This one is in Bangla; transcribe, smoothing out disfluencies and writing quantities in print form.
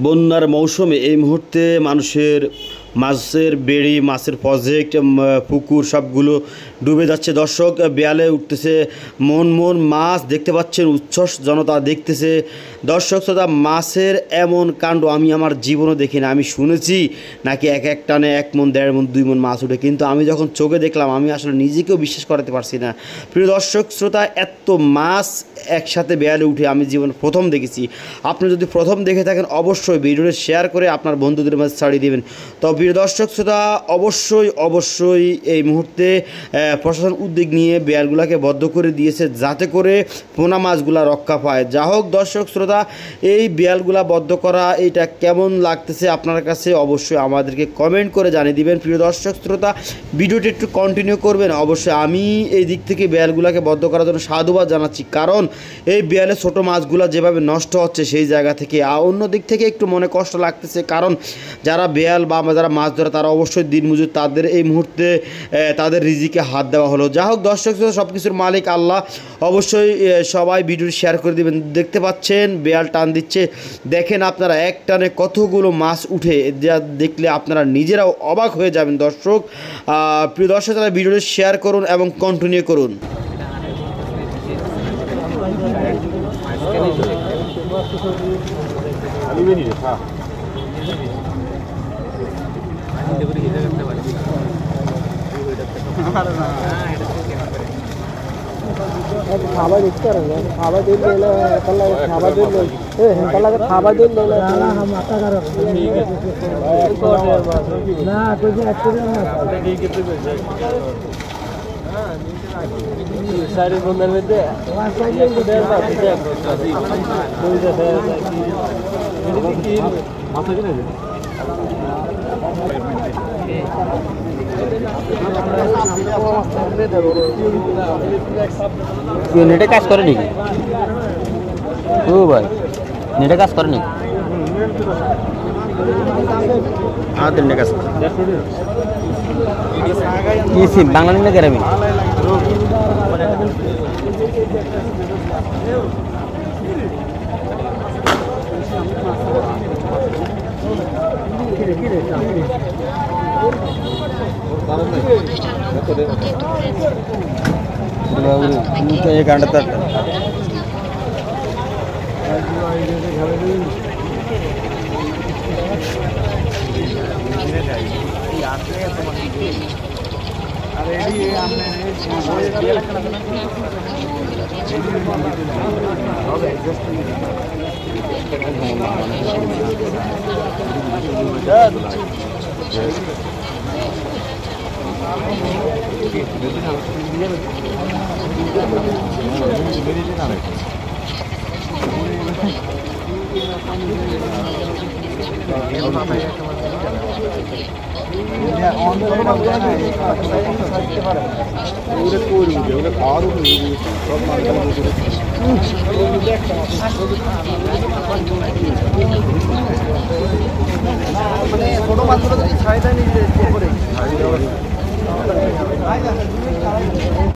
বন্যার মৌসুমে এই মুহূর্তে মানুষের মাছের বেড়ি, মাছের প্রজেক্ট, পুকুর সবগুলো ডুবে যাচ্ছে। দর্শক, বেয়ালে উঠতেছে মন মন মাছ দেখতে পাচ্ছেন, উচ্ছ্বাস জনতা দেখতেছে। দর্শক শ্রোতা, মাছের এমন কাণ্ড আমি আমার জীবনও দেখি না। আমি শুনেছি নাকি এক এক টানে 1 মণ, 1.5 মণ, 2 মণ মাছ উঠে, কিন্তু আমি যখন চোখে দেখলাম আমি আসলে নিজেকেও বিশ্বাস করাতে পারছি না। প্রিয় দর্শক শ্রোতা, এত মাছ একসাথে বেয়ালে উঠে আমি জীবনে প্রথম দেখেছি। আপনি যদি প্রথম দেখে থাকেন অবশ্যই ভিডিওটি শেয়ার করে আপনার বন্ধুদের মাঝে ছাড়িয়ে দেবেন। তো প্রিয় দর্শক শ্রোতা, অবশ্যই এই মুহূর্তে প্রশাসন উদ্যোগ নিয়ে বেয়ালগুলোকে বদ্ধ করে দিয়েছে যাতে করে পোনা মাছগুলা রক্ষা পায়। যা হোক দর্শক শ্রোতা, এই বেয়ালগুলা বদ্ধ করা এইটা কেমন লাগতেছে আপনার কাছে অবশ্যই আমাদেরকে কমেন্ট করে জানিয়ে দিবেন। প্রিয় দর্শক শ্রোতা, ভিডিওটি একটু কন্টিনিউ করবেন। অবশ্যই আমি এই দিক থেকে বেয়ালগুলোকে বদ্ধ করার জন্য সাধুবাদ জানাচ্ছি, কারণ এই বেয়ালে ছোটো মাছগুলো যেভাবে নষ্ট হচ্ছে সেই জায়গা থেকে। অন্য দিক থেকে একটু মনে কষ্ট লাগতেছে, কারণ যারা বেয়াল বা যারা মাছ ধরে তারা অবশ্যই দিনমজুর, তাদের এই মুহূর্তে তাদের রিজিকে হাত দেওয়া হলো। যা হোক দর্শক, সব কিছুর মালিক আল্লাহ। অবশ্যই সবাই ভিডিওটি শেয়ার করে দেবেন। দেখতে পাচ্ছেন বেয়াল টান দিচ্ছে, দেখেন আপনারা এক টানে কতগুলো মাছ উঠে, যা দেখলে আপনারা নিজেরাও অবাক হয়ে যাবেন। দর্শক, প্রিয় দর্শক, তারা ভিডিওটি শেয়ার করুন এবং কন্টিনিউ করুন। খাবার দিতে পারে, খাবার দিলে খাবার দিলে খাবার দিলে মাথা খারাপ না সারি বন্ধের মধ্যে নেটে কাজ করে নাকি? ও ভাই, নেটে কাজ করে নাকি? নেটে কাজ করে। কি সিম, বাংলা না গ্রামীণ? एक घंटा तक ছোট মাছগুলো যদি ছাড়ি দেয় নিজে করে